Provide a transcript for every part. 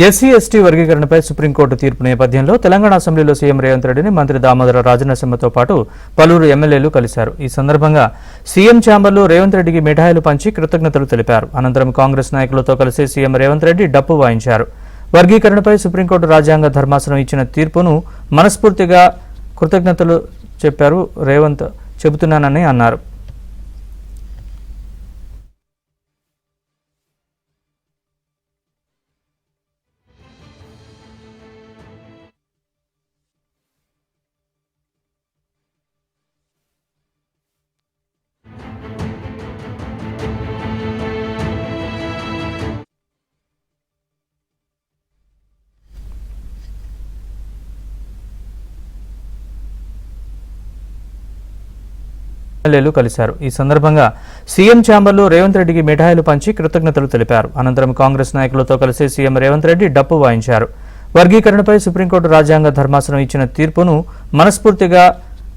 SC ST వర్గీకరణపై supreme court తీర్పు నేపథ్యంలో తెలంగాణ అసెంబ్లీలో సీఎం రేవంత్ రెడ్డిని మంత్రి దామోదర రాజనరసింహతో పాటు పలువురు ఎమ్మెల్యేలు కలిశారు. ఈ సందర్భంగా సీఎం ఛాంబర్లో రేవంత్ రెడ్డికి మిఠాయిలు పంచి కృతజ్ఞతలు తెలిపారు. అనంతరం కాంగ్రెస్ నాయకులతో కలిసి సీఎం రేవంత్ రెడ్డి డప్పు వాయించారు. వర్గీకరణపై సుప్రీంకోర్టు రాజ్యాంగ ధర్మాసనం ఇచ్చిన తీర్పును మనస్ఫూర్తిగా కృతజ్ఞతలు చెప్పారు. రేవంత్ చెబుతున్నానని అన్నారు. ఎమ్మెల్యేలు కలిశారు. ఈ సందర్భంగా సీఎం ఛాంబర్లో రేవంత్ రెడ్డికి మిఠాయిలు పంచి కృతజ్ఞతలు తెలిపారు. అనంతరం కాంగ్రెస్ నాయకులతో కలిసి సీఎం రేవంత్ రెడ్డి డప్పు వాయించారు. వర్గీకరణపై సుప్రీంకోర్టు రాజ్యాంగ ధర్మాసనం ఇచ్చిన తీర్పును మనస్ఫూర్తిగా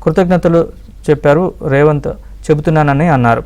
కృతజ్ఞతలు చెప్పారు. రేవంత్ చెబుతున్నానని అన్నారు.